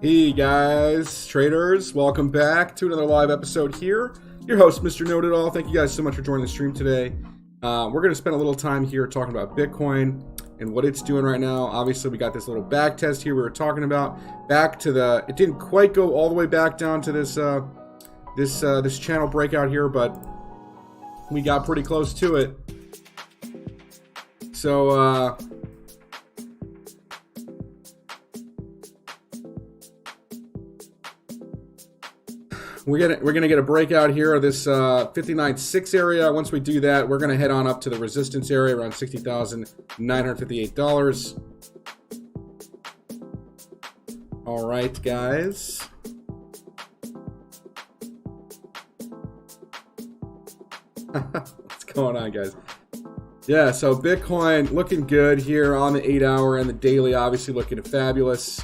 Hey guys, traders, welcome back to another live episode here. Your host, Mr. Know-It-All. Thank you guys so much for joining the stream today. We're going to spend a little time here talking about Bitcoin and what it's doing right now. Obviously, we got this little back test here we were talking about. Back to the, it didn't quite go all the way back down to this this channel breakout here, but we got pretty close to it. So, we're gonna get a breakout here of this 59.6 area. Once we do that, we're gonna head on up to the resistance area around $60,958. All right, guys. What's going on, guys? Yeah, so Bitcoin looking good here on the 8-hour and the daily, obviously looking fabulous.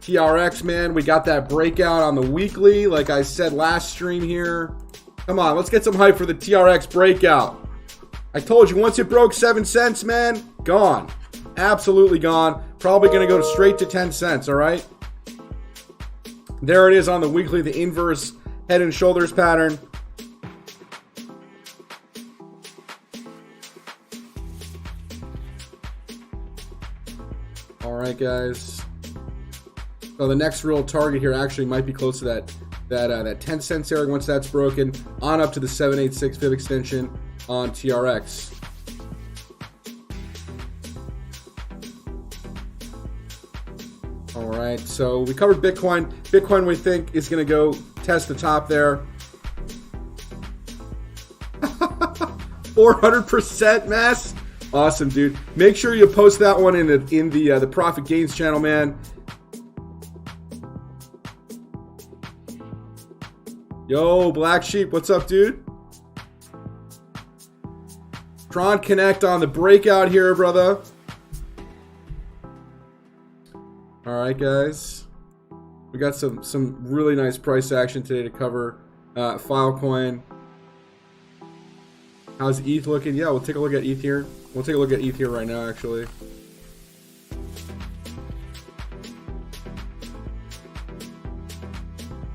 TRX, man, we got that breakout on the weekly, like I said last stream here. Come on, let's get some hype for the TRX breakout. I told you, once it broke 7 cents, man, gone. Absolutely gone. Probably going to go straight to 10 cents, all right? There it is on the weekly, the inverse head and shoulders pattern. All right, guys. So the next real target here actually might be close to that 10 cents area. Once that's broken, on up to the 786 fib extension on TRX. All right, so we covered Bitcoin. Bitcoin we think is going to go test the top there. 400% mass. Awesome, dude. Make sure you post that one in the Profit Gains channel, man. Yo, Black Sheep, what's up, dude? Tron Connect on the breakout here, brother. All right, guys. We got some really nice price action today to cover. Filecoin. How's ETH looking? Yeah, we'll take a look at ETH here. We'll take a look at ETH here right now, actually.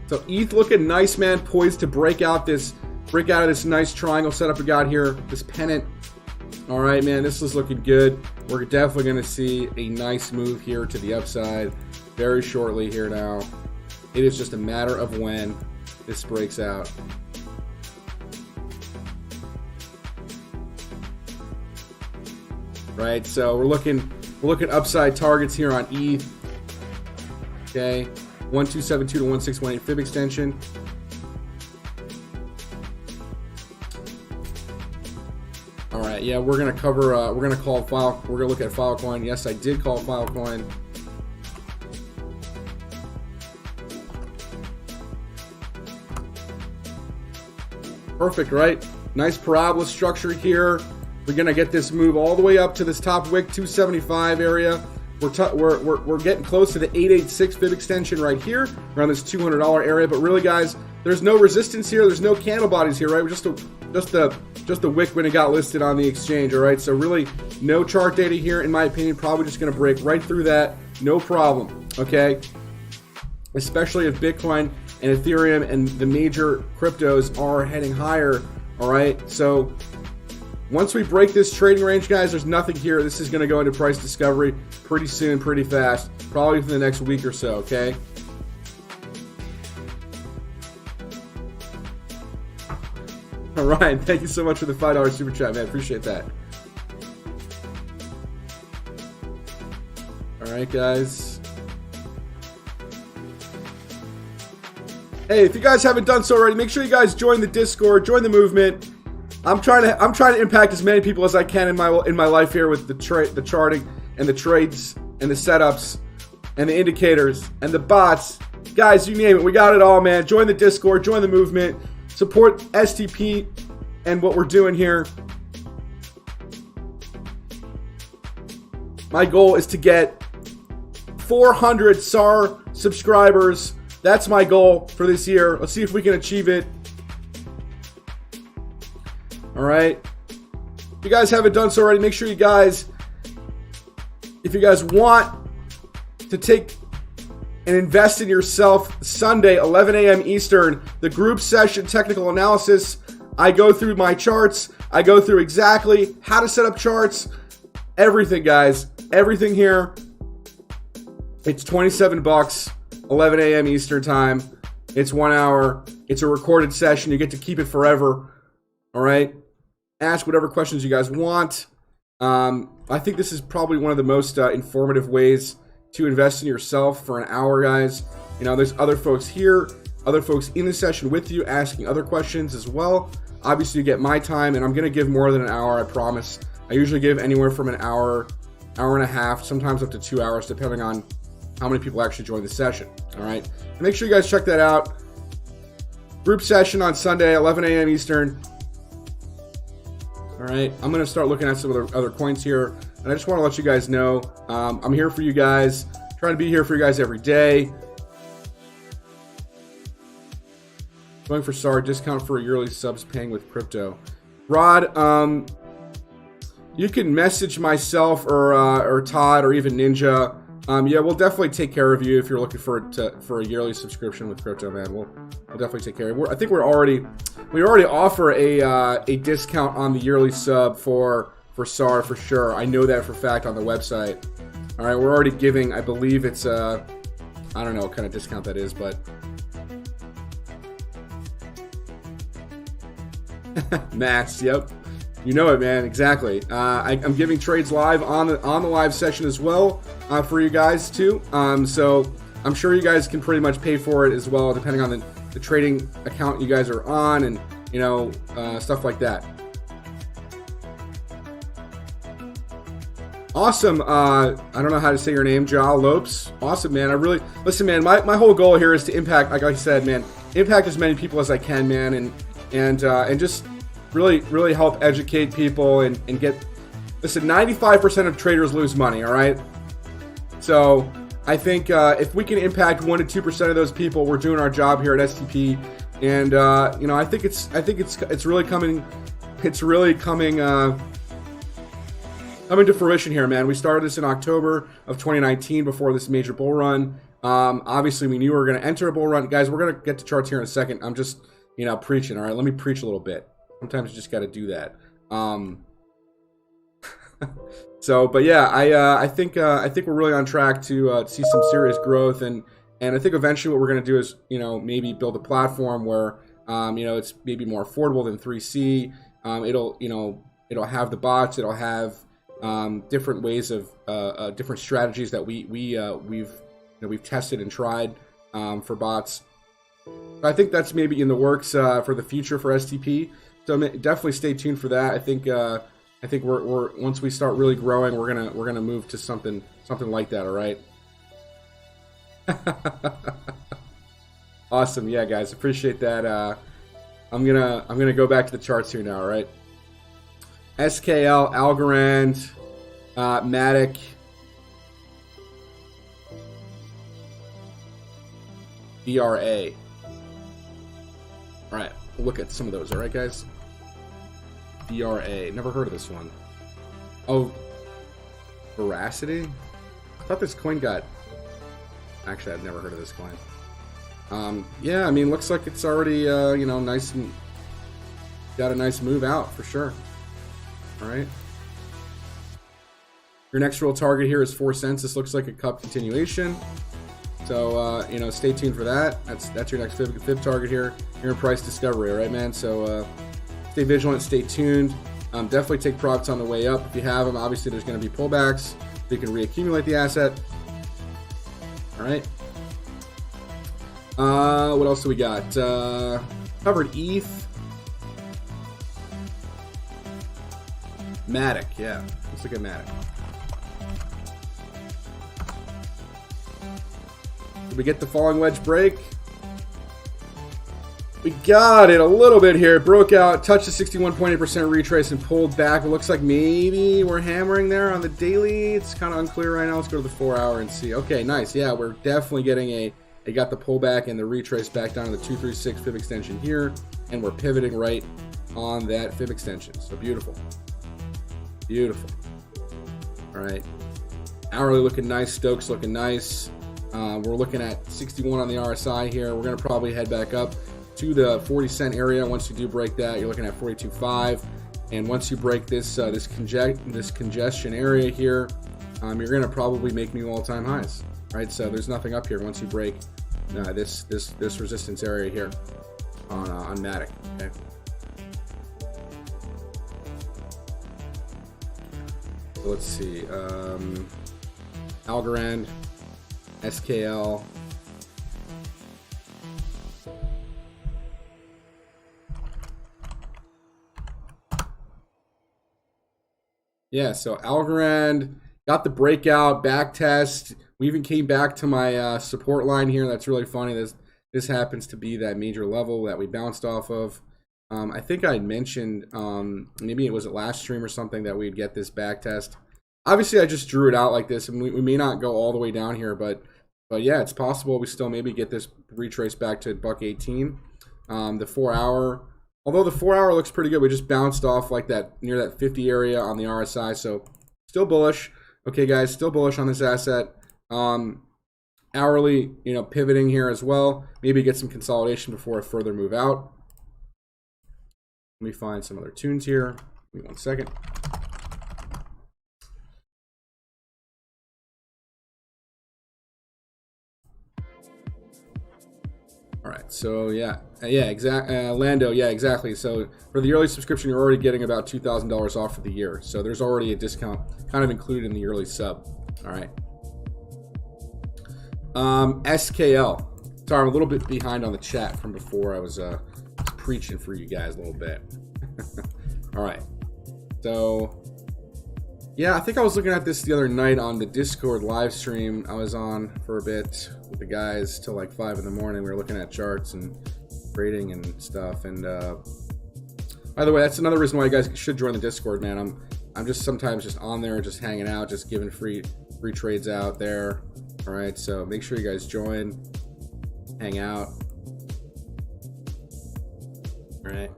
So ETH looking nice, man, poised to break out of this nice triangle setup we got here, this pennant. All right, man, this is looking good. We're definitely going to see a nice move here to the upside very shortly here now. It is just a matter of when this breaks out. Right, so we're looking upside targets here on ETH. Okay, 1272 to 1618 fib extension. All right, yeah, we're gonna cover. We're gonna look at Filecoin. Yes, I did call Filecoin. Perfect, right? Nice parabola structure here. We're gonna get this move all the way up to this top wick 275 area. We're getting close to the 886 fib extension right here, around this $200 area. But really, guys, there's no resistance here. There's no candle bodies here, right? We're just the wick when it got listed on the exchange. All right, so really no chart data here, in my opinion. Probably just gonna break right through that, no problem. Okay, especially if Bitcoin and Ethereum and the major cryptos are heading higher. All right, so once we break this trading range, guys, there's nothing here. This is going to go into price discovery pretty soon, pretty fast, probably within the next week or so, okay? All right, thank you so much for the $5 super chat, man. Appreciate that. All right, guys. Hey, if you guys haven't done so already, make sure you guys join the Discord, join the movement. I'm trying to impact as many people as I can in my life here with the charting and the trades and the setups and the indicators and the bots. Guys, you name it, we got it all, man. Join the Discord, join the movement, support STP and what we're doing here. My goal is to get 400 SAR subscribers. That's my goal for this year. Let's see if we can achieve it. All right. If you guys haven't done so already, make sure you guys, if you guys want to to take and invest in yourself Sunday, 11 a.m. Eastern, the group session technical analysis. I go through my charts. I go through exactly how to set up charts. Everything, guys. Everything here. It's $27, 11 a.m. Eastern time. It's 1 hour. It's a recorded session. You get to keep it forever. All right? Ask whatever questions you guys want. I think this is probably one of the most informative ways to invest in yourself for an hour, guys. You know, there's other folks here, other folks in the session with you asking other questions as well. Obviously, you get my time, and I'm going to give more than an hour, I promise. I usually give anywhere from an hour, hour and a half, sometimes up to 2 hours, depending on how many people actually join the session. All right? And make sure you guys check that out. Group session on Sunday, 11 a.m. Eastern. All right, I'm going to start looking at some of the other coins here, and I just want to let you guys know I'm here for you guys, trying to be here for you guys every day. Going for SAR, discount for yearly subs paying with crypto. Rod, you can message myself or Todd or even Ninja. Yeah, we'll definitely take care of you if you're looking for a yearly subscription with crypto, man. We'll definitely take care of you. I think we already offer a discount on the yearly sub for SAR for sure. I know that for a fact on the website. All right, we're already giving, I believe it's I don't know what kind of discount that is, but Max, yep. You know it, man. Exactly. I'm giving trades live on the live session as well for you guys too. So I'm sure you guys can pretty much pay for it as well, depending on the trading account you guys are on, and you know, stuff like that. Awesome. I don't know how to say your name, Ja Lopes. Awesome, man. Listen, man. My whole goal here is to impact, like I said, man, impact as many people as I can, man, and just really help educate people and get. Listen, 95% of traders lose money. All right. So I think if we can impact 1 to 2% of those people, we're doing our job here at STP. And you know, I think it's really coming. It's really coming to fruition here, man. We started this in October of 2019 before this major bull run. Obviously, we knew we were going to enter a bull run, guys. We're going to get to charts here in a second. I'm just, you know, preaching. All right, let me preach a little bit. Sometimes you just got to do that. So, but yeah, I think we're really on track to see some serious growth, and I think eventually what we're going to do is, you know, maybe build a platform where, you know, it's maybe more affordable than 3C. It'll have the bots. It'll have different ways of different strategies that we've tested and tried for bots. I think that's maybe in the works for the future for STP. So definitely stay tuned for that. I think we're once we start really growing, we're gonna move to something like that. All right. Awesome. Yeah, guys, appreciate that. I'm gonna go back to the charts here now. All right. SKL, Algorand, Matic, DRA. All right, we'll look at some of those. All right, guys. DRA. Never heard of this one. Oh, Veracity. I thought this coin got. Actually, I've never heard of this coin. Yeah, I mean, looks like it's already you know, nice and got a nice move out for sure. All right. Your next real target here is 4 cents. This looks like a cup continuation. So, you know, stay tuned for that. That's your next fib target here. You're in price discovery, all right, man? So, stay vigilant, stay tuned. Definitely take profits on the way up if you have them. Obviously, there's going to be pullbacks. So you can reaccumulate the asset. All right. What else do we got? Covered ETH. Matic, yeah. Let's look at Matic. Did we get the falling wedge break? We got it a little bit here. It broke out, touched the 61.8% retrace and pulled back. It looks like maybe we're hammering there on the daily. It's kind of unclear right now. Let's go to the 4 hour and see. Okay, nice. Yeah, we're definitely getting it got the pullback and the retrace back down to the 236 fib extension here. And we're pivoting right on that fib extension. So beautiful. Beautiful. All right. Hourly looking nice. Stokes looking nice. We're looking at 61 on the RSI here. We're going to probably head back up to the 40-cent area. Once you do break that, you're looking at 42.5. And once you break this this congestion area here, you're going to probably make new all-time highs, right? So there's nothing up here once you break this resistance area here on Matic. Okay. So let's see. Algorand, SKL. Yeah, so Algorand got the breakout back test. We even came back to my support line here. That's really funny. This happens to be that major level that we bounced off of. I think I mentioned, maybe it was at last stream or something, that we'd get this back test. Obviously, I just drew it out like this, and we may not go all the way down here, but yeah, it's possible we still maybe get this retrace back to $1.18. The 4 hour, although the 4 hour looks pretty good, we just bounced off like that near that 50 area on the RSI, so still bullish. Okay, guys, still bullish on this asset. Hourly, pivoting here as well. Maybe get some consolidation before a further move out. Let me find some other tunes here. Give me 1 second. All right, so Lando, yeah, exactly. So for the early subscription, you're already getting about $2,000 off for the year. So there's already a discount kind of included in the early sub. All right. SKL. Sorry, I'm a little bit behind on the chat from before. I was preaching for you guys a little bit. All right. So yeah, I think I was looking at this the other night on the Discord live stream I was on for a bit with the guys till like 5 in the morning. We were looking at charts and trading and stuff. And by the way, that's another reason why you guys should join the Discord, man. I'm just sometimes just on there, just hanging out, just giving free trades out there. All right, so make sure you guys join, hang out. All right.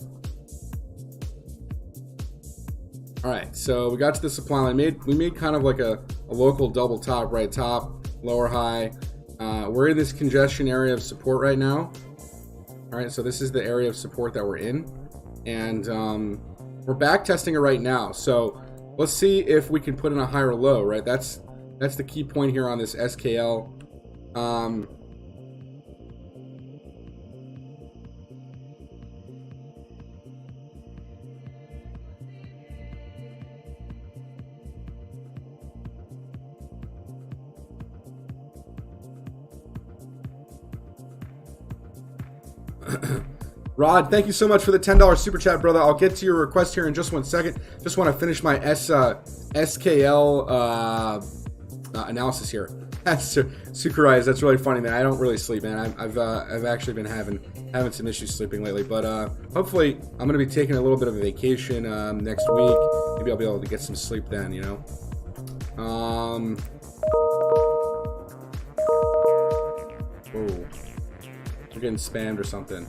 All right, so we got to the supply line. We made kind of like a local double top, right? Top, lower high. We're in this congestion area of support right now. All right, so this is the area of support that we're in. And we're back testing it right now. So let's see if we can put in a higher low, right? That's the key point here on this SKL. Rod, thank you so much for the $10 super chat, brother. I'll get to your request here in just 1 second. Just want to finish my SKL analysis here. Sukurai, that's really funny, man. I don't really sleep, man. I've actually been having some issues sleeping lately, but hopefully I'm gonna be taking a little bit of a vacation next week. Maybe I'll be able to get some sleep then, Whoa. We're getting spammed or something.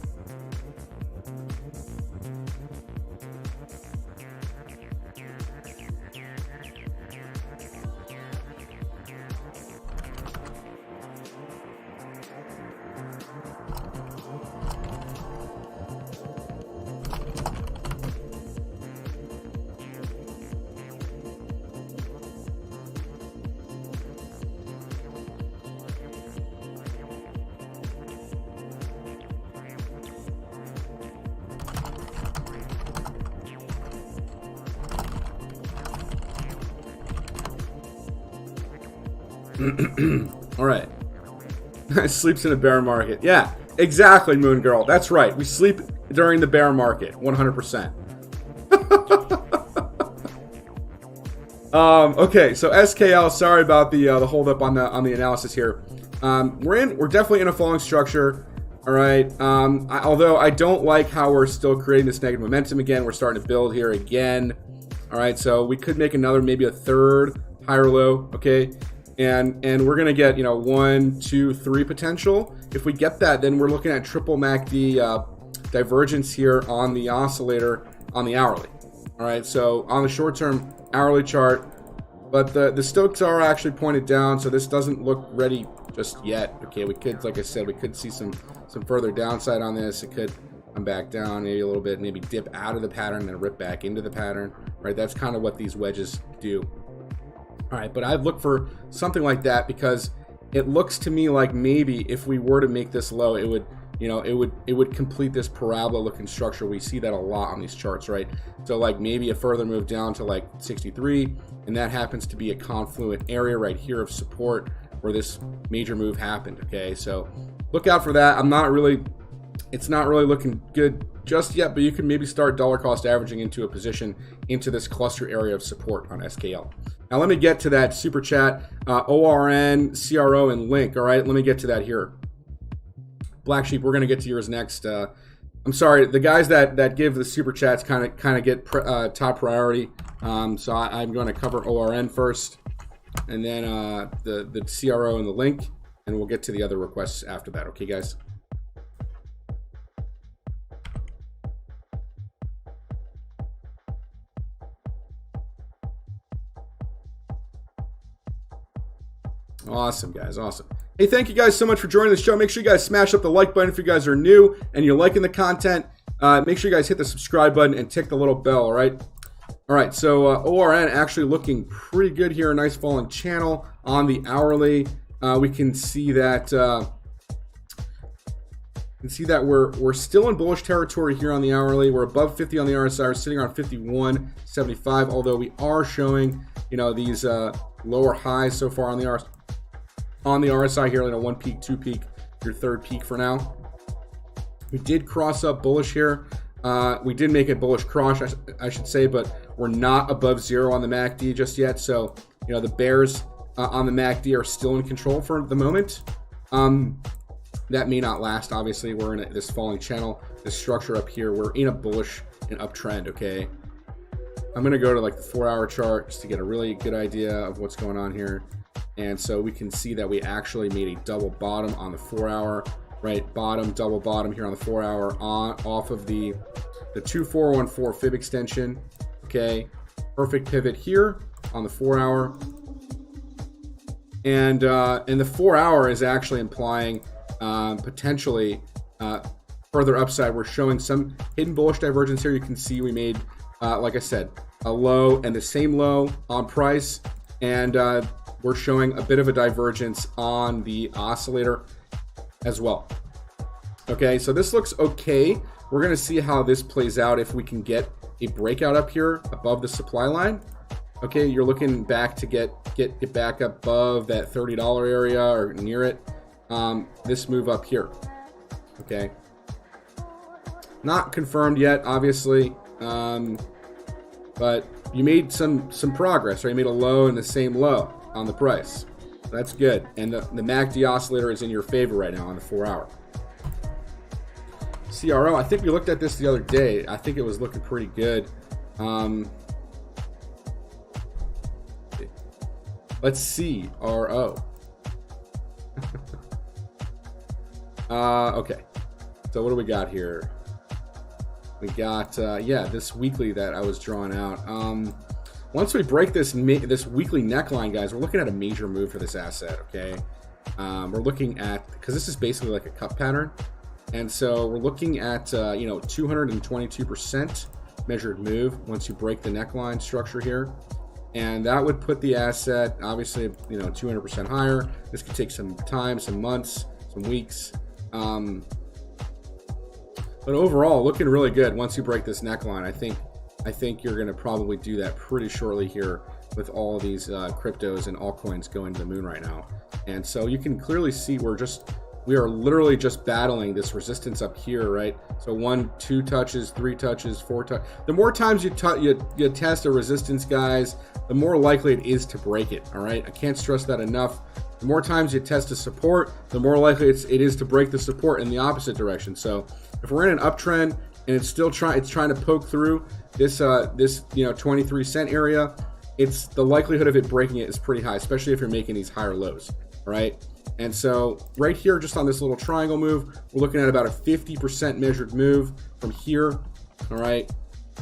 All right. Sleeps in a bear market. Yeah, exactly, Moon Girl. That's right. We sleep during the bear market, 100%. Okay, so SKL. Sorry about the holdup on the analysis here. We're definitely in a falling structure. All right. Although I don't like how we're still creating this negative momentum again. We're starting to build here again. All right. So we could make another, maybe a third higher low. Okay. And we're gonna get 1, 2, 3 potential. If we get that, then we're looking at triple MACD divergence here on the oscillator on the hourly. All right, so on the short term hourly chart, But the Stokes are actually pointed down, so this doesn't look ready just yet. Okay, we could, like I said, we could see some further downside on this. It could come back down maybe a little bit, maybe dip out of the pattern and then rip back into the pattern, right? That's kind of what these wedges do. All right, but I'd look for something like that because it looks to me like maybe if we were to make this low, it would, you know, it would complete this parabola looking structure. We see that a lot on these charts, right? So like maybe a further move down to like 63, and that happens to be a confluent area right here of support where this major move happened. Okay, so look out for that. It's not really looking good just yet, but you can maybe start dollar cost averaging into a position into this cluster area of support on SKL. Now let me get to that super chat, ORN, CRO, and Link. All right, let me get to that here. Black Sheep, we're gonna get to yours next. I'm sorry, the guys that give the super chats kind of get top priority. So I'm going to cover ORN first, and then the CRO and the Link, and we'll get to the other requests after that. Okay, guys. Awesome, guys. Awesome. Hey, thank you guys so much for joining the show. Make sure you guys smash up the like button if you guys are new and you're liking the content. Make sure you guys hit the subscribe button and tick the little bell, all right? All right, so ORN actually looking pretty good here. A nice falling channel on the hourly. We can see that we're still in bullish territory here on the hourly. We're above 50 on the RSI. We're sitting around 51.75, although we are showing, you know, these lower highs so far on the RSI here, like a 1 peak, 2 peak, your 3rd peak for now. We did cross up bullish here. We did make a bullish cross, I should say, but we're not above 0 on the MACD just yet. So, you know, the bears on the MACD are still in control for the moment. That may not last. Obviously, we're in this falling channel, this structure up here. We're in a bullish and uptrend, okay? I'm going to go to like the 4-hour chart just to get a really good idea of what's going on here. And so we can see that we actually made a double bottom on the 4-hour, right? Bottom, double bottom here on the 4-hour off of the 2414 fib extension. Okay, perfect pivot here on the 4-hour. And the 4-hour is actually implying potentially further upside. We're showing some hidden bullish divergence here. You can see we made, like I said, a low and the same low on price, and we're showing a bit of a divergence on the oscillator as well. Okay, so this looks okay. We're going to see how this plays out if we can get a breakout up here above the supply line. Okay, you're looking back to get back above that $30 area or near it. This move up here. Okay, not confirmed yet, obviously, but you made some progress, right? You made a low and the same low on the price. That's good, and the MACD oscillator is in your favor right now on the 4-hour. CRO, I think we looked at this the other day. I think it was looking pretty good. Let's see, RO. Okay, so what do we got here? We got, yeah, this weekly that I was drawing out. Once we break this weekly neckline, guys, we're looking at a major move for this asset, okay? We're looking at, because this is basically like a cup pattern, and so we're looking at, you know, 222% measured move once you break the neckline structure here. And that would put the asset, obviously, you know, 200% higher. This could take some time, some months, some weeks. But overall, looking really good once you break this neckline. I think you're going to probably do that pretty shortly here with all of these cryptos and altcoins going to the moon right now. And so you can clearly see we are literally just battling this resistance up here, right? So 1, 2 touches, 3 touches, 4 touches. The more times you test a resistance, guys, the more likely it is to break it, all right? I can't stress that enough. The more times you test a support, the more likely it is to break the support in the opposite direction. So if we're in an uptrend and it's trying to poke through this you know, 23 cent area, it's the likelihood of it breaking it is pretty high, especially if you're making these higher lows, all right? And so right here, just on this little triangle move, we're looking at about a 50% measured move from here, all right?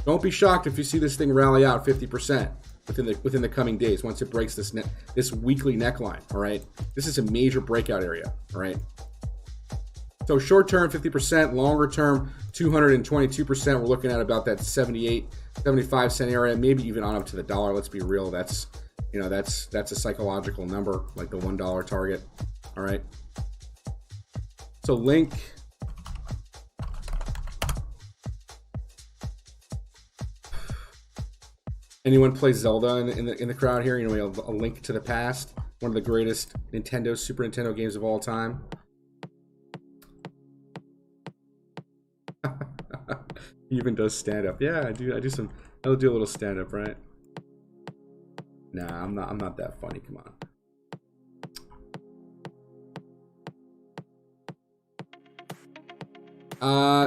Don't be shocked if you see this thing rally out 50%. within the coming days once it breaks this weekly neckline. All right, this is a major breakout area. All right. So short term 50%, longer term 222%. We're looking at about that 75 cent area, maybe even on up to the dollar. Let's be real. That's a psychological number, like the $1 target. All right. So Link. Anyone play Zelda in the crowd here? You know, we have A Link to the Past, one of the greatest Super Nintendo games of all time. He even does stand up. Yeah, I'll do a little stand up, right? Nah, I'm not that funny. Come on.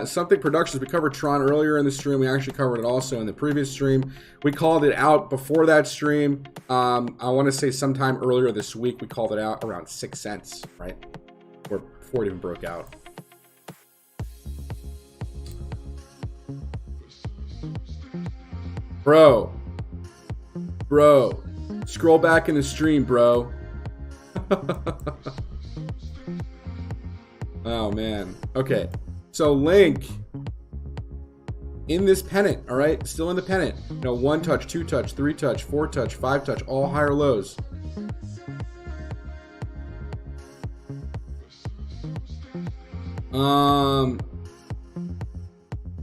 Something Productions, we covered Tron earlier in the stream. We actually covered it also in the previous stream. We called it out before that stream. I want to say sometime earlier this week we called it out around 6 cents, right? Or before it even broke out. Bro, scroll back in the stream, bro. Oh man. Okay. So Link in this pennant, all right, still in the pennant. You know, 1 touch, 2 touch, 3 touch, 4 touch, 5 touch, all higher lows.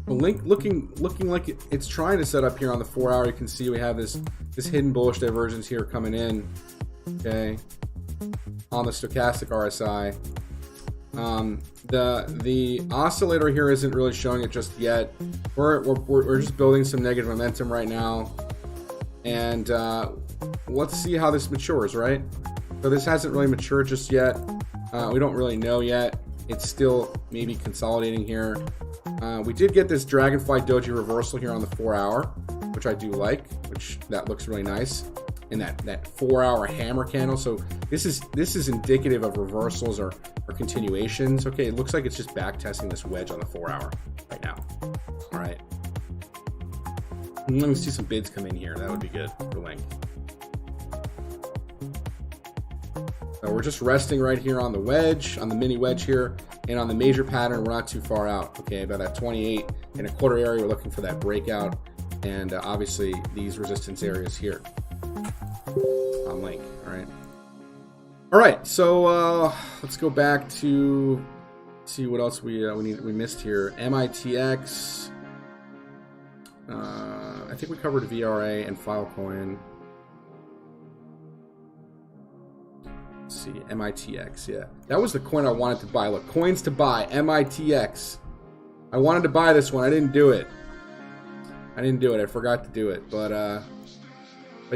Link looking like it's trying to set up here on the 4 hour. You can see we have this hidden bullish divergence here coming in. Okay, on the stochastic RSI. The oscillator here isn't really showing it just yet. We're just building some negative momentum right now, and let's see how this matures, right? So this hasn't really matured just yet. We don't really know yet. It's still maybe consolidating here. We did get this Dragonfly Doji reversal here on the 4 hour, which I do like, that looks really nice. In that 4 hour hammer candle. So this is indicative of reversals or continuations. Okay, it looks like it's just back testing this wedge on the 4 hour right now. All right. Let me see some bids come in here. That would be good for Link. So we're just resting right here on the wedge, on the mini wedge here, and on the major pattern, we're not too far out. Okay, about that 28.25 area, we're looking for that breakout, and obviously these resistance areas here on Link. All right, so let's go back to see what else we missed here. MITX. I think we covered VRA and Filecoin. Let's see, MITX. Yeah, that was the coin I wanted to buy. Look, coins to buy. MITX. I wanted to buy this one. I didn't do it. I forgot to do it, but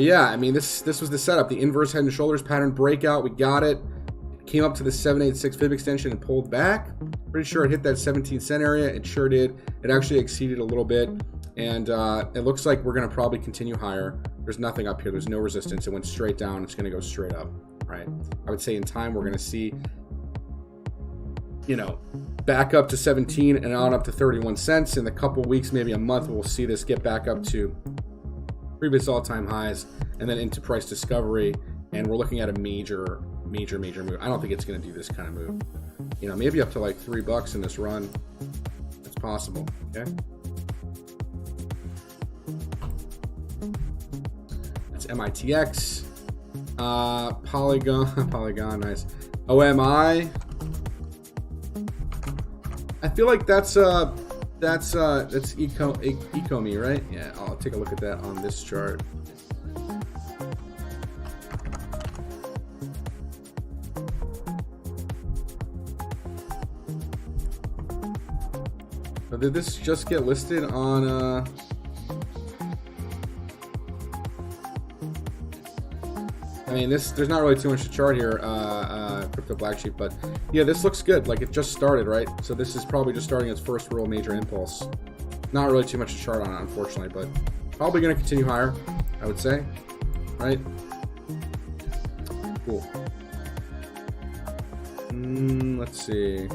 yeah, I mean, this was the setup. The inverse head and shoulders pattern breakout. We got it. It came up to the 786 fib extension and pulled back. Pretty sure it hit that 17 cent area. It sure did. It actually exceeded a little bit. And it looks like we're going to probably continue higher. There's nothing up here. There's no resistance. It went straight down. It's going to go straight up, right? I would say in time we're going to see, you know, back up to 17 and on up to 31 cents. In a couple weeks, maybe a month, we'll see this get back up to previous all-time highs and then into price discovery, and we're looking at a major move. I don't think it's going to do this kind of move. You know, maybe up to like $3 in this run. It's possible. Okay, that's MITX. Polygon, nice. OMI. I feel like that's Ecomi, right? Yeah, I'll take a look at that on this chart. So did this just get listed on I mean, there's not really too much to chart here, Crypto Black Sheep, but yeah, this looks good. Like, it just started, right? So this is probably just starting its first real major impulse. Not really too much to chart on it, unfortunately, but probably going to continue higher, I would say, right? Cool. Let's see.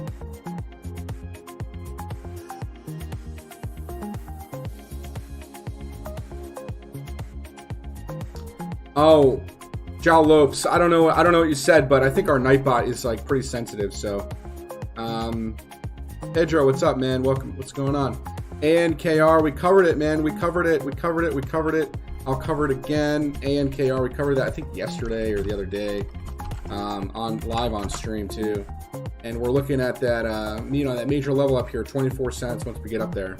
Oh, Jal Lopes. I don't know what you said, but I think our Nightbot is like pretty sensitive. So, Pedro, what's up, man? Welcome. What's going on? ANKR, we covered it, man. We covered it. I'll cover it again. ANKR, we covered that I think yesterday or the other day, on live on stream too. And we're looking at that, that major level up here, 24 cents once we get up there.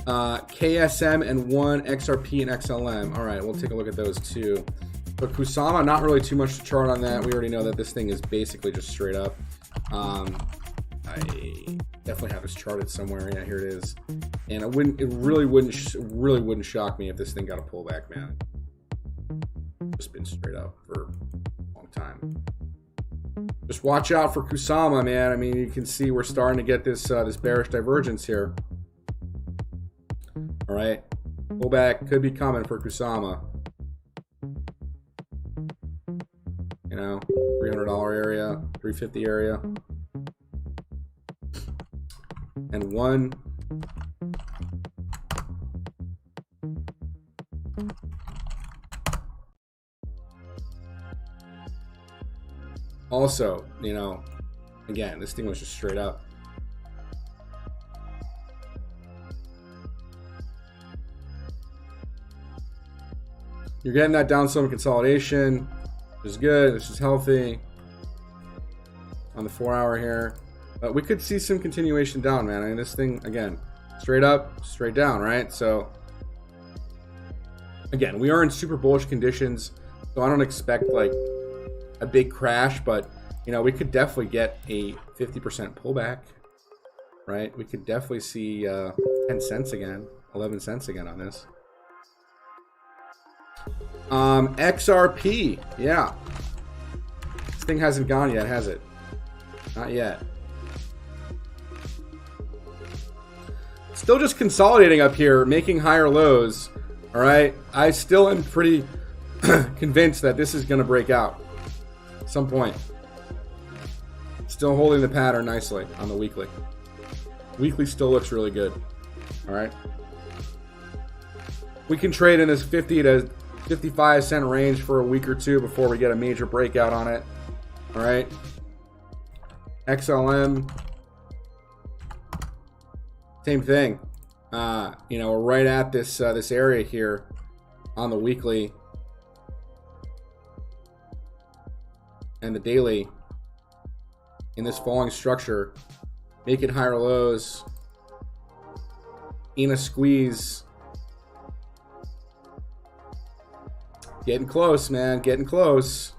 KSM and 1 XRP and XLM. All right, we'll take a look at those too. But Kusama, not really too much to chart on that. We already know that this thing is basically just straight up. I definitely have this charted somewhere. Yeah, here it is. And it really wouldn't shock me if this thing got a pullback, man. Just been straight up for a long time. Just watch out for Kusama, man. I mean, you can see we're starting to get this this bearish divergence here. All right, pullback could be coming for Kusama. You know, $300 area, $350 area, and 1. Also, you know, again, this thing was just straight up. You're getting that downslope consolidation, which is good. This is healthy on the 4-hour here. But we could see some continuation down, man. I mean, this thing, again, straight up, straight down, right? So, again, we are in super bullish conditions, so I don't expect, like, a big crash, but, you know, we could definitely get a 50% pullback, right? We could definitely see 10 cents again, 11 cents again on this. XRP, yeah. This thing hasn't gone yet, has it? Not yet. Still just consolidating up here, making higher lows. All right, I still am pretty convinced that this is going to break out at some point. Still holding the pattern nicely on the weekly. Weekly still looks really good. All right. We can trade in this 50 to 55 cent range for a week or two before we get a major breakout on it. All right. XLM, same thing. You know, we're right at this this area here on the weekly and the daily in this falling structure, making higher lows in a squeeze. Getting close, man. Getting close.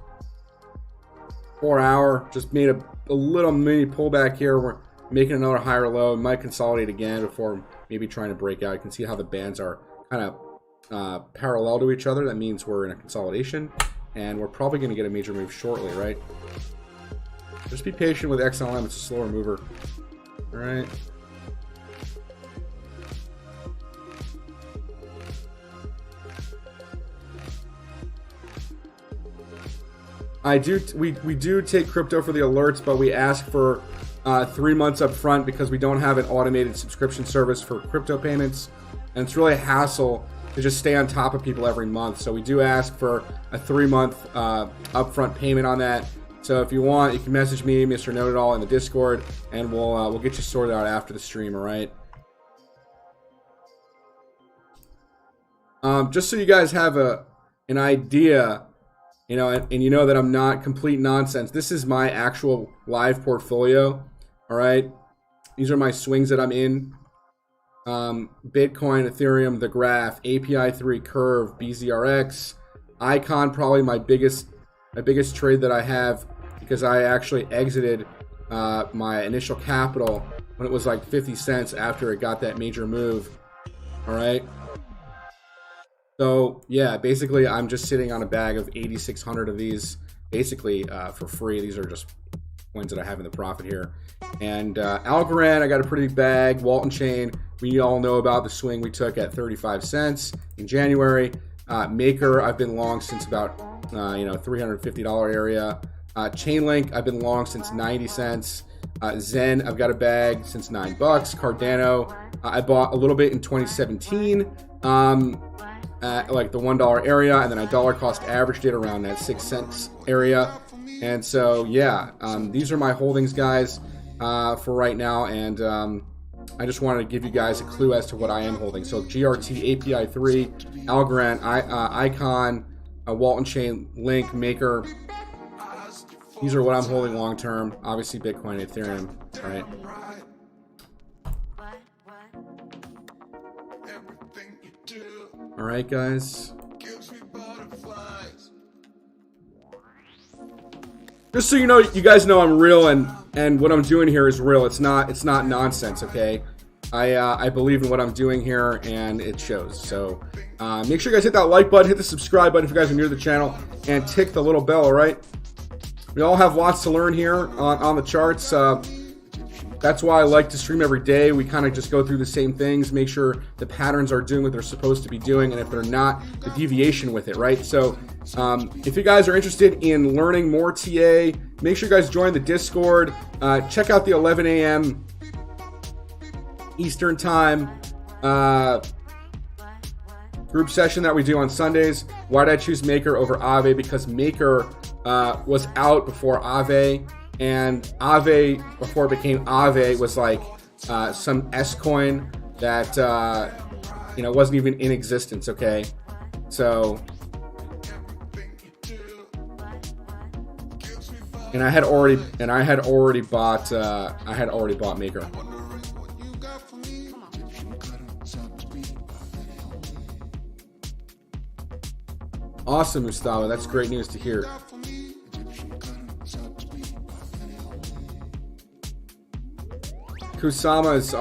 4-hour. Just made a little mini pullback here. We're making another higher low. Might consolidate again before maybe trying to break out. You can see how the bands are kind of parallel to each other. That means we're in a consolidation. And we're probably going to get a major move shortly, right? Just be patient with XLM. It's a slower mover. All right. We do take crypto for the alerts, but we ask for 3 months up front because we don't have an automated subscription service for crypto payments, and it's really a hassle to just stay on top of people every month. So we do ask for a 3-month upfront payment on that. So if you want, you can message me, Mr. Know It All, in the Discord, and we'll get you sorted out after the stream. All right. Just so you guys have an idea. You know, and you know that I'm not complete nonsense. This is my actual live portfolio. All right. These are my swings that I'm in. Bitcoin, Ethereum, the graph, API3, Curve, BZRX, Icon, probably my biggest trade that I have because I actually exited my initial capital when it was like 50 cents after it got that major move. All right. So yeah, basically I'm just sitting on a bag of 8,600 of these basically for free. These are just coins that I have in the profit here. And Algorand, I got a pretty big bag. Walton Chain, we all know about the swing we took at 35 cents in January. Maker, I've been long since about $350 area. Chainlink, I've been long since 90 cents. Zen, I've got a bag since $9. Cardano, I bought a little bit in 2017. at like the $1 area, and then I dollar cost averaged it around that 6 cents area. And so yeah, these are my holdings, guys, for right now. And I just wanted to give you guys a clue as to what I am holding. So GRT, API3, Algorand, Icon, Walton Chainlink, Maker. These are what I'm holding long term. Obviously Bitcoin, Ethereum, right? All right, guys. Just so you know, you guys know I'm real, and what I'm doing here is real. It's not nonsense, okay? I believe in what I'm doing here, and it shows. So make sure you guys hit that like button, hit the subscribe button if you guys are new to the channel, and tick the little bell, all right? We all have lots to learn here on the charts. That's why I like to stream every day. We kind of just go through the same things, make sure the patterns are doing what they're supposed to be doing, and if they're not, the deviation with it, right? So if you guys are interested in learning more TA, make sure you guys join the Discord. Check out the 11 a.m. Eastern Time group session that we do on Sundays. Why did I choose Maker over Aave? Because Maker was out before Aave. And Aave, before it became Aave, was like some S coin that wasn't even in existence. Okay, so I had already bought Maker. Awesome, Mustafa. That's great news to hear. Kusama is,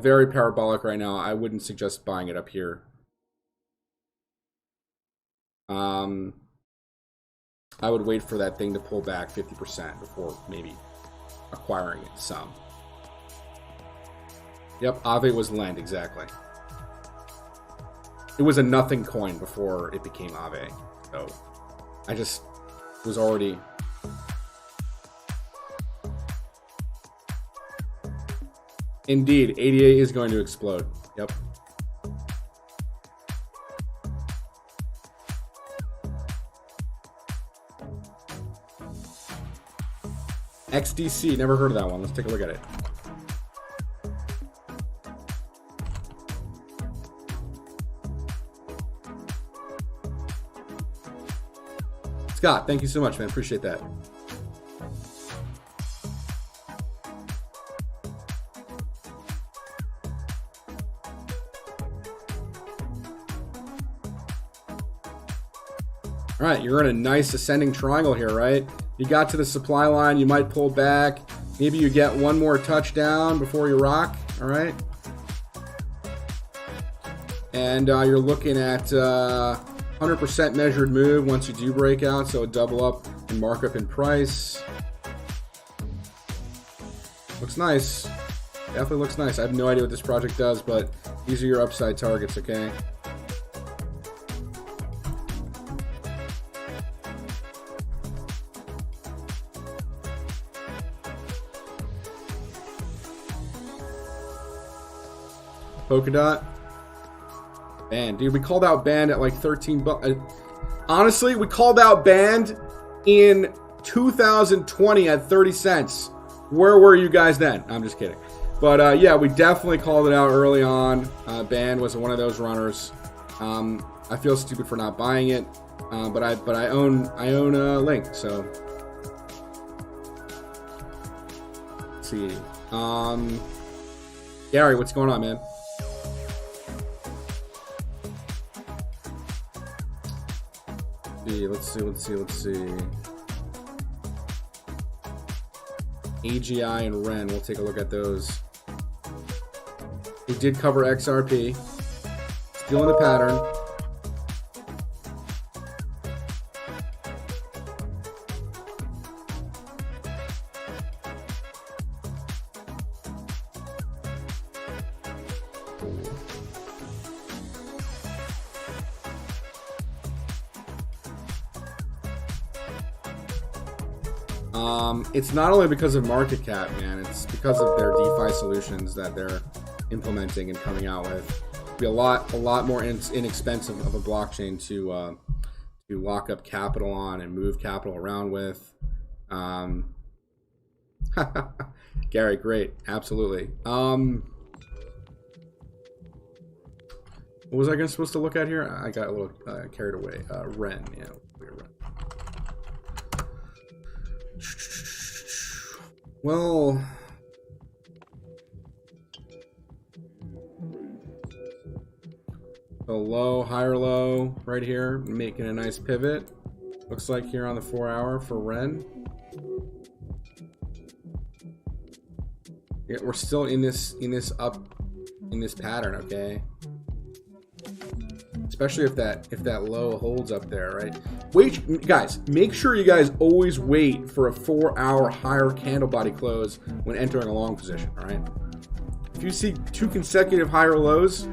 very parabolic right now. I wouldn't suggest buying it up here. I would wait for that thing to pull back 50% before maybe acquiring it some. Yep, Aave was lend, exactly. It was a nothing coin before it became Aave. So I just was already... Indeed, ADA is going to explode. Yep. XDC, never heard of that one. Let's take a look at it. Scott, thank you so much, man. Appreciate that. All right, you're in a nice ascending triangle here, right? You got to the supply line, you might pull back. Maybe you get one more touchdown before you rock, all right? And you're looking at 100% measured move once you do break out, so a double up and markup in price. Looks nice. Definitely looks nice. I have no idea what this project does, but these are your upside targets, okay? Polkadot. Banned. Dude, we called out banned at like 13 bucks. Honestly, we called out banned in 2020 at 30 cents. Where were you guys then? I'm just kidding. But yeah, we definitely called it out early on. Banned was one of those runners. I feel stupid for not buying it. But I own Link, so let's see. Gary, what's going on, man? Let's see. AGI and Ren, we'll take a look at those. We did cover XRP. Still in the pattern. It's not only because of market cap, man. It's because of their DeFi solutions that they're implementing and coming out with. be a lot more inexpensive of a blockchain to lock up capital on and move capital around with. Gary, great, absolutely. What was I supposed to look at here? I got a little carried away. Ren, yeah, Ren. Well, the low, higher low, right here, making a nice pivot. Looks like here on the 4 hour for Ren. Yeah, we're still in this pattern, okay? Especially if that low holds up there, right? Wait, guys, make sure you guys always wait for a 4 hour higher candle body close when entering a long position, all right? If you see 2 consecutive higher lows,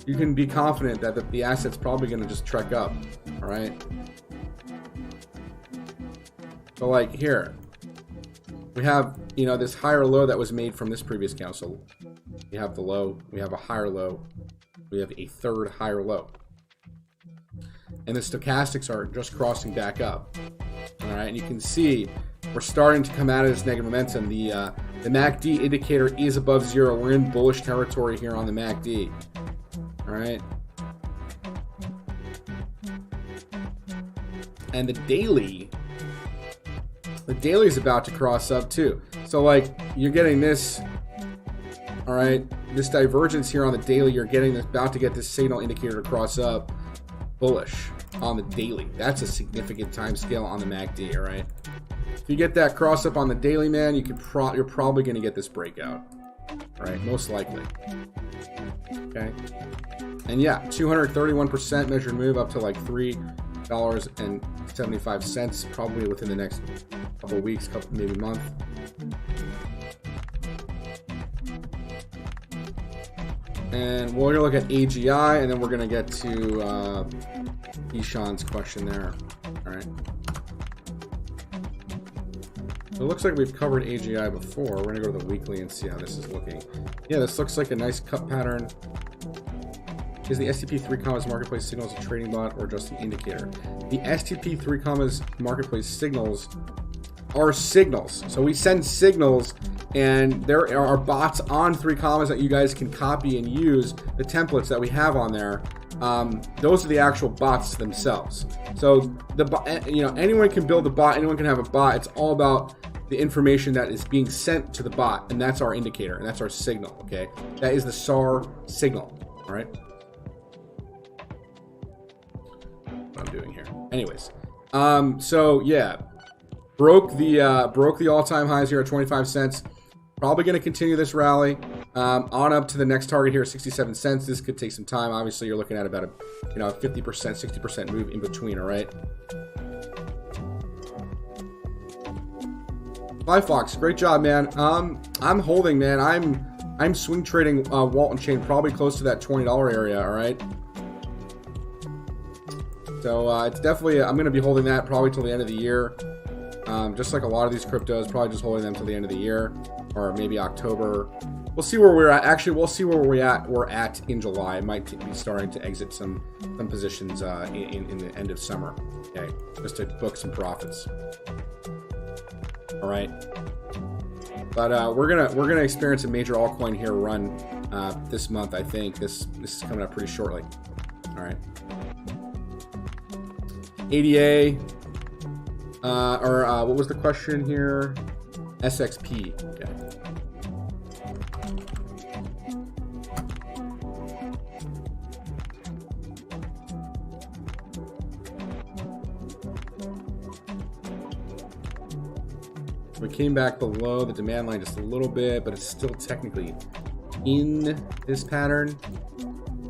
you can be confident that the asset's probably going to just trek up, all right? So like here, we have, you know, this higher low that was made from this previous candle. So we have the low, we have a higher low, we have a third higher low. And the stochastics are just crossing back up. All right, and you can see we're starting to come out of this negative momentum. The MACD indicator is above 0. We're in bullish territory here on the MACD. All right. And the daily is about to cross up too. So like you're getting this, all right, this divergence here on the daily. You're getting this, about to get this signal indicator to cross up bullish on the daily. That's a significant time scale on the MACD, all right? If you get that cross up on the daily, man, you're probably going to get this breakout, all right? Most likely. Okay. And yeah, 231% measured move up to like $3.75, probably within the next couple of weeks, maybe month. And we're going to look at AGI, and then we're going to get to Ishan's question there. All right. So it looks like we've covered AGI before. We're going to go to the weekly and see how this is looking. Yeah, this looks like a nice cut pattern. Is the STP 3 marketplace signals a trading bot or just an indicator? The STP 3 marketplace signals are signals. So we send signals, and there are bots on 3 that you guys can copy and use the templates that we have on there. Those are the actual bots themselves. So anyone can build a bot, anyone can have a bot. It's all about the information that is being sent to the bot, and that's our indicator, and that's our signal. Okay, that is the SAR signal. All right. What I'm doing here. Anyways, so yeah, broke the all-time highs here at 25 cents. Probably going to continue this rally on up to the next target here, 67 cents. This could take some time. Obviously, you're looking at about a 50%, 60% move in between. All right. Bye, Fox. Great job, man. I'm holding, man. I'm swing trading Walton Chain probably close to that $20 area. All right. So it's definitely, I'm going to be holding that probably till the end of the year. Just like a lot of these cryptos, probably just holding them till the end of the year, or maybe October. We'll see where we're at. Actually, we'll see where we're at in July. I might be starting to exit some positions in the end of summer. Okay, just to book some profits. All right. But we're gonna experience a major altcoin here run this month. I think this is coming up pretty shortly. All right. ADA, what was the question here? SXP. Okay. We came back below the demand line just a little bit, but it's still technically in this pattern.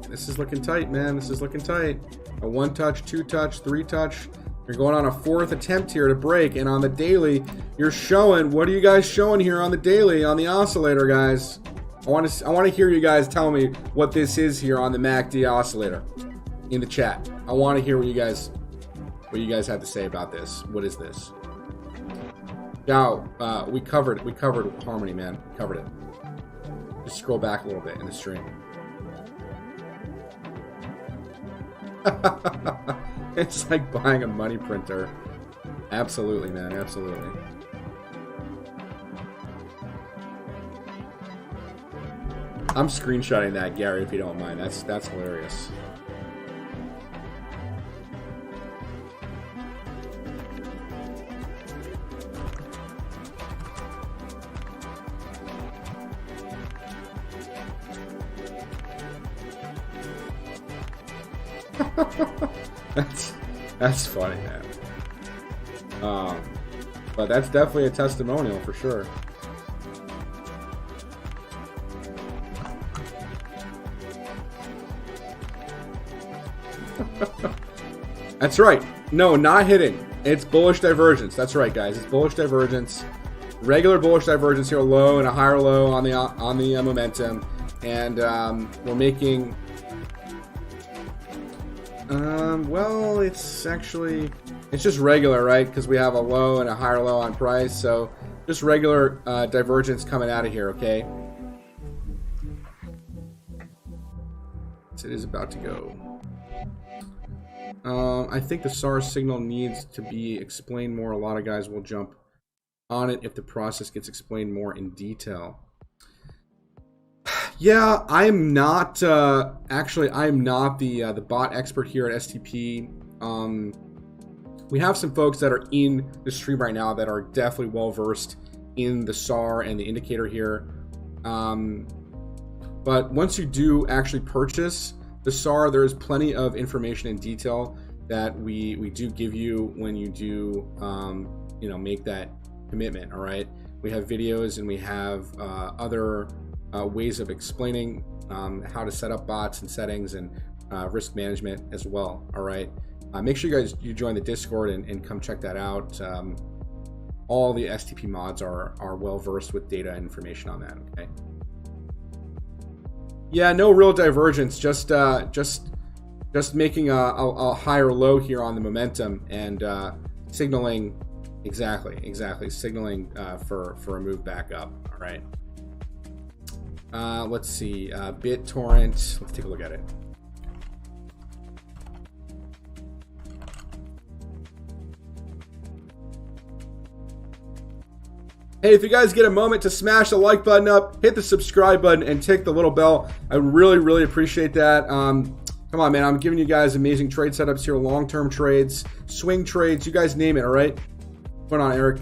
This is looking tight, man. This is looking tight. A 1 touch, 2 touch, 3 touch. You're going on a 4th attempt here to break, and on the daily, you're showing. What are you guys showing here on the daily, on the oscillator, guys? I want to hear you guys tell me what this is here on the MACD oscillator in the chat. I want to hear what you guys have to say about this. What is this? Now, we covered Harmony, man. We covered it. Just scroll back a little bit in the stream. It's like buying a money printer. Absolutely, man. Absolutely. I'm screenshotting that, Gary, if you don't mind. That's hilarious. That's funny, man. But that's definitely a testimonial for sure. That's right. No, not hitting. It's bullish divergence. That's right, guys. It's bullish divergence. Regular bullish divergence here, low and a higher low on the momentum, and we're making. Well, it's just regular, right? Because we have a low and a higher low on price, so just regular divergence coming out of here, okay? So it is about to go. I think the SAR signal needs to be explained more. A lot of guys will jump on it if the process gets explained more in detail. Yeah, I'm not actually. I'm not the bot expert here at STP. We have some folks that are in the stream right now that are definitely well versed in the SAR and the indicator here. But once you do actually purchase the SAR, there is plenty of information in detail that we do give you when you do make that commitment. All right, we have videos and we have other ways of explaining how to set up bots and settings and risk management as well. All right, make sure you join the Discord and come check that out. All the STP mods are well versed with data and information on that. Okay. Yeah, no real divergence. Just making a higher low here on the momentum and signaling exactly signaling for a move back up. All right. Let's see, BitTorrent. Let's take a look at it. Hey, if you guys get a moment to smash the like button up, hit the subscribe button, and tick the little bell, I really, really appreciate that. Come on, man. I'm giving you guys amazing trade setups here, long-term trades, swing trades, you guys name it, all right? What's going on, Eric?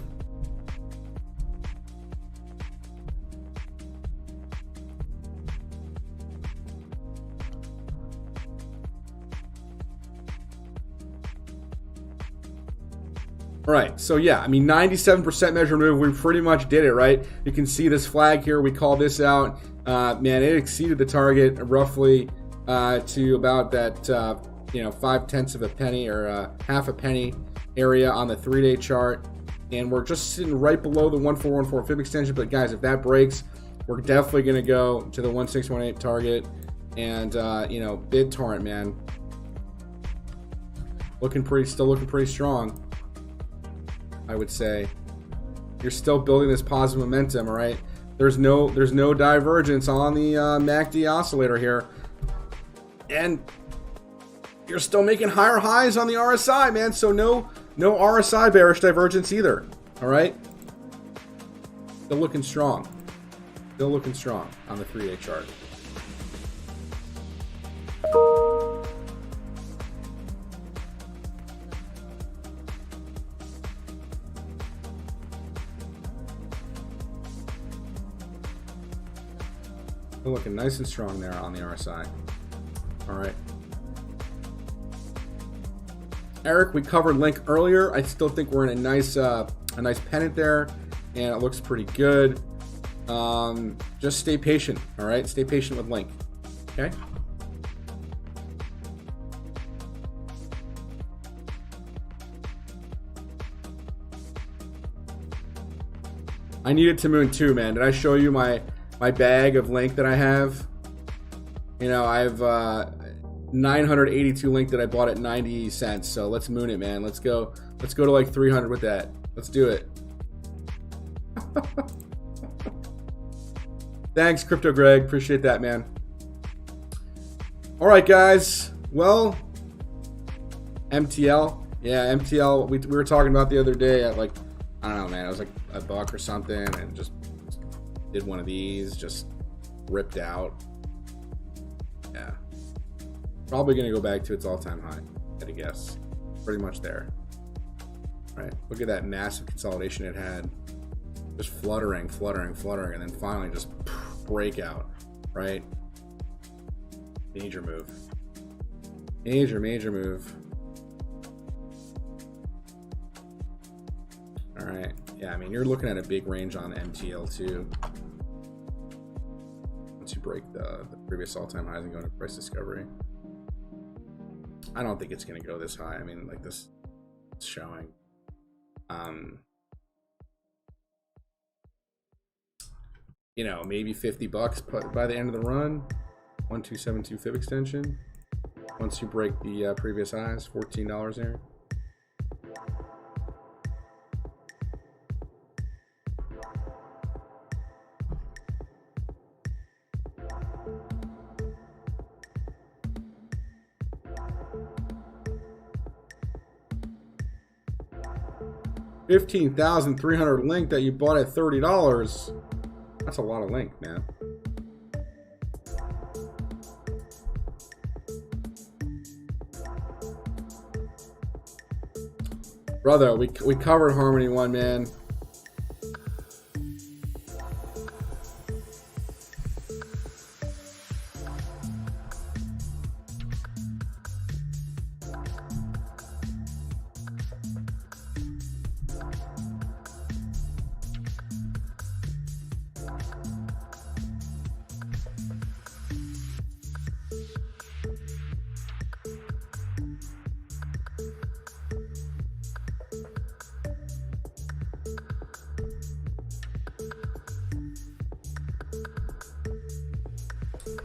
All right, so yeah, I mean, 97% measure move, we pretty much did it, right? You can see this flag here, we call this out. Man, it exceeded the target roughly to about that, 0.5 of a penny or half a penny area on the 3-day chart. And we're just sitting right below the 1414 fib extension. But guys, if that breaks, we're definitely going to go to the 1618 target. And, BitTorrent, man, still looking pretty strong. I would say you're still building this positive momentum. All right, there's no divergence on the MACD oscillator here, and you're still making higher highs on the RSI, man. So no RSI bearish divergence either. All right, still looking strong on the 3-day chart. Still looking nice and strong there on the RSI. All right. Eric, we covered Link earlier. I still think we're in a nice pennant there, and it looks pretty good. Just stay patient, all right? Stay patient with Link, okay? I needed to moon too, man. Did I show you my bag of Link that I have? You know, I have 982 Link that I bought at 90 cents. So let's moon it, man. Let's go to like 300 with that. Let's do it. Thanks, Crypto Greg. Appreciate that, man. All right, guys. Well, MTL. Yeah, MTL. We were talking about the other day at like, I don't know, man. It was like $1 or something, and just did one of these, just ripped out. Yeah. Probably going to go back to its all-time high, I'd guess. Pretty much there. Right. Look at that massive consolidation it had. Just fluttering, and then finally just breakout, right? Major move. Major move. All right. Yeah, I mean, you're looking at a big range on MTL too. Once you break the previous all-time highs and go into price discovery. I don't think it's going to go this high. I mean, like this is showing. You know, maybe $50 by the end of the run. 1272 fib extension. Once you break the previous highs, $14 there. $15,300 link that you bought at $30. That's a lot of link, man. Brother, we covered Harmony One, man.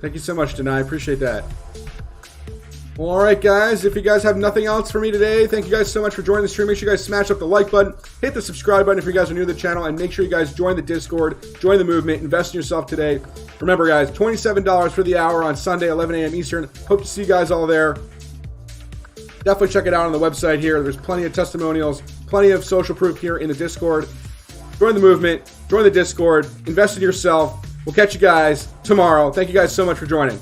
Thank you so much, Denai. Appreciate that. Well, all right, guys. If you guys have nothing else for me today, thank you guys so much for joining the stream. Make sure you guys smash up the like button, hit the subscribe button if you guys are new to the channel, and make sure you guys join the Discord, join the movement, invest in yourself today. Remember, guys, $27 for the hour on Sunday, 11 a.m. Eastern. Hope to see you guys all there. Definitely check it out on the website here. There's plenty of testimonials, plenty of social proof here in the Discord. Join the movement, join the Discord, invest in yourself. We'll catch you guys tomorrow. Thank you guys so much for joining.